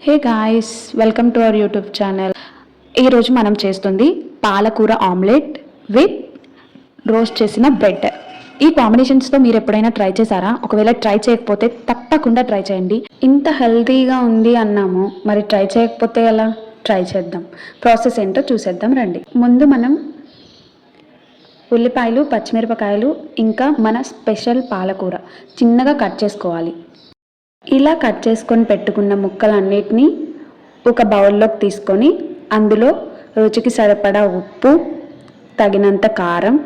Hey guys, welcome to our YouTube channel. ఈరోజు మనం చేస్తుంది పాలకూర ఆమ్లెట్ విత్ రోస్ట్ చేసిన బ్రెడ్. ఈ కాంబినేషన్స్తో మీరు ఎప్పుడైనా ట్రై చేశారా? ఒకవేళ ట్రై చేయకపోతే తప్పకుండా ట్రై చేయండి. ఇంత హెల్తీగా ఉంది అన్నాము, మరి ట్రై చేయకపోతే ఎలా? ట్రై చేద్దాం. ప్రాసెస్ ఏంటో చూసేద్దాం రండి. ముందు మనం ఉల్లిపాయలు, పచ్చిమిరపకాయలు, ఇంకా మన స్పెషల్ పాలకూర చిన్నగా కట్ చేసుకోవాలి. ఇలా కట్ చేసుకొని పెట్టుకున్న ముక్కలన్నిటినీ ఒక బౌల్లోకి తీసుకొని అందులో రుచికి సరిపడా ఉప్పు, తగినంత కారం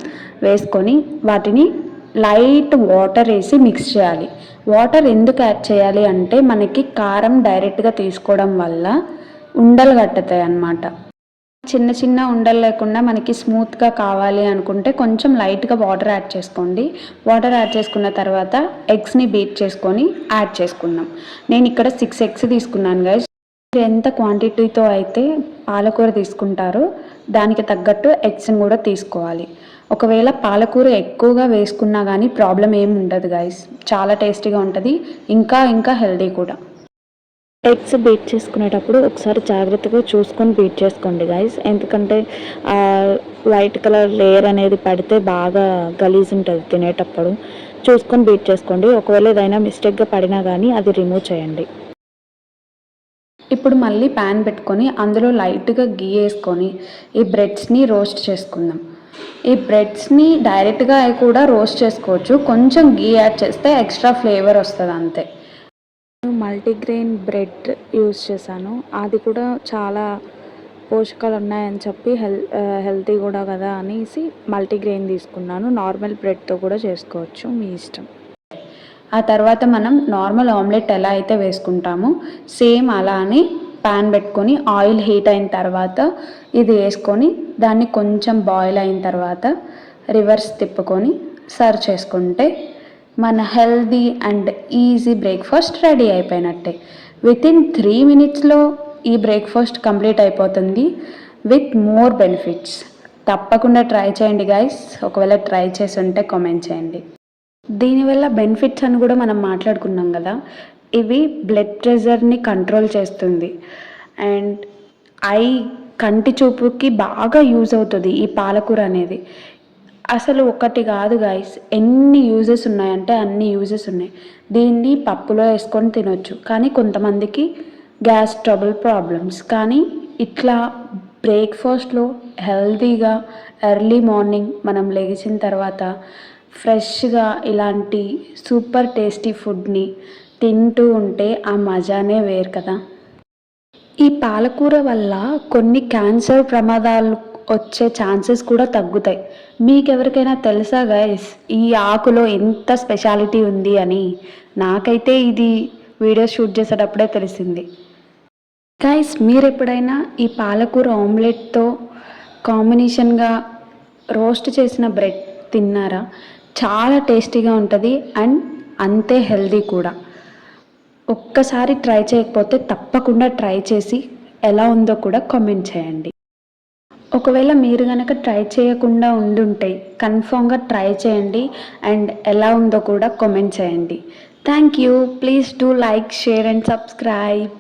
వేసుకొని వాటిని లైట్ వాటర్ వేసి మిక్స్ చేయాలి. వాటర్ ఎందుకు యాడ్ చేయాలి అంటే మనకి కారం డైరెక్ట్గా తీసుకోవడం వల్ల ఉండలు కట్టుతాయి అన్నమాట. చిన్న చిన్న ఉండలు లేకుండా మనకి స్మూత్గా కావాలి అనుకుంటే కొంచెం లైట్గా వాటర్ యాడ్ చేసుకోండి. వాటర్ యాడ్ చేసుకున్న తర్వాత ఎగ్స్ని బీట్ చేసుకొని యాడ్ చేసుకున్నాం. నేను ఇక్కడ 6 ఎగ్స్ తీసుకున్నాను గైస్. మీరు ఎంత క్వాంటిటీతో అయితే పాలకూర తీసుకుంటారో దానికి తగ్గట్టు ఎగ్స్ని కూడా తీసుకోవాలి. ఒకవేళ పాలకూర ఎక్కువగా వేసుకున్నా కానీ ప్రాబ్లం ఏమి ఉండదు గైస్. చాలా టేస్టీగా ఉంటుంది, ఇంకా హెల్దీ కూడా. ఎగ్స్ బీట్ చేసుకునేటప్పుడు ఒకసారి జాగ్రత్తగా చూసుకొని బీట్ చేసుకోండి గైస్, ఎందుకంటే వైట్ కలర్ లేయర్ అనేది పడితే బాగా గలీజ్ ఉంటుంది. తినేటప్పుడు చూసుకొని బీట్ చేసుకోండి. ఒకవేళ ఏదైనా మిస్టేక్గా పడినా కానీ అది రిమూవ్ చేయండి. ఇప్పుడు మళ్ళీ ప్యాన్ పెట్టుకొని అందులో లైట్గా గీ వేసుకొని ఈ బ్రెడ్స్ని రోస్ట్ చేసుకుందాం. ఈ బ్రెడ్స్ని డైరెక్ట్గా కూడా రోస్ట్ చేసుకోవచ్చు, కొంచెం గీ యాడ్ చేస్తే ఎక్స్ట్రా ఫ్లేవర్ వస్తుంది అంతే. మల్టీగ్రెయిన్ బ్రెడ్ యూస్ చేశాను, అది కూడా చాలా పోషకాలు ఉన్నాయని చెప్పి హెల్తీ కూడా కదా అనేసి మల్టీగ్రెయిన్ తీసుకున్నాను. నార్మల్ బ్రెడ్తో కూడా చేసుకోవచ్చు, మీ ఇష్టం. ఆ తర్వాత మనం నార్మల్ ఆమ్లెట్ ఎలా అయితే వేసుకుంటామో సేమ్ అలానే ప్యాన్ పెట్టుకొని ఆయిల్ హీట్ అయిన తర్వాత ఇది వేసుకొని దాన్ని కొంచెం బాయిల్ అయిన తర్వాత రివర్స్ తిప్పుకొని సర్వ్ చేసుకుంటే మన healthy and easy breakfast ready అయిపోయినట్టే. వితిన్ 3 minutesలో ఈ బ్రేక్ఫాస్ట్ కంప్లీట్ అయిపోతుంది విత్ మోర్ బెనిఫిట్స్. తప్పకుండా ట్రై చేయండి గైస్. ఒకవేళ ట్రై చేసి ఉంటే కామెంట్ చేయండి. దీనివల్ల బెనిఫిట్స్ అని కూడా మనం మాట్లాడుకున్నాం కదా. ఇవి బ్లడ్ ప్రెషర్ని కంట్రోల్ చేస్తుంది అండ్ కంటి చూపుకి బాగా యూజ్ అవుతుంది ఈ పాలకూర అనేది. అసలు ఒకటి కాదు గైస్, ఎన్ని యూజెస్ ఉన్నాయంటే అన్ని యూజెస్ ఉన్నాయి. దీన్ని పప్పులో వేసుకొని తినొచ్చు, కానీ కొంతమందికి గ్యాస్ ట్రబుల్ ప్రాబ్లమ్స్. కానీ ఇట్లా బ్రేక్ఫాస్ట్లో హెల్తీగా ఎర్లీ మార్నింగ్ మనం లేచిన తర్వాత ఫ్రెష్గా ఇలాంటి సూపర్ టేస్టీ ఫుడ్ని తింటూ ఉంటే ఆ మజానే వేరు కదా. ఈ పాలకూర వల్ల కొన్ని క్యాన్సర్ ప్రమాదాలు వచ్చే ఛాన్సెస్ కూడా తగ్గుతాయి. మీకు ఎవరికైనా తెలుసా గైస్ ఈ ఆకులో ఎంత స్పెషాలిటీ ఉంది అని? నాకైతే ఇది వీడియో షూట్ చేసేటప్పుడే తెలిసింది. గైస్, మీరు ఎప్పుడైనా ఈ పాలకూర ఆమ్లెట్తో కాంబినేషన్గా రోస్ట్ చేసిన బ్రెడ్ తిన్నారా? చాలా టేస్టీగా ఉంటుంది అండ్ అంతే హెల్దీ కూడా. ఒక్కసారి ట్రై చేయకపోతే తప్పకుండా ట్రై చేసి ఎలా ఉందో కూడా కామెంట్ చేయండి. ఒకవేళ మీరు కనుక ట్రై చేయకుండా ఉండుంటే కన్ఫామ్గా ట్రై చేయండి అండ్ ఎలా ఉందో కూడా కామెంట్ చేయండి. Thank you. Please do like, share and subscribe.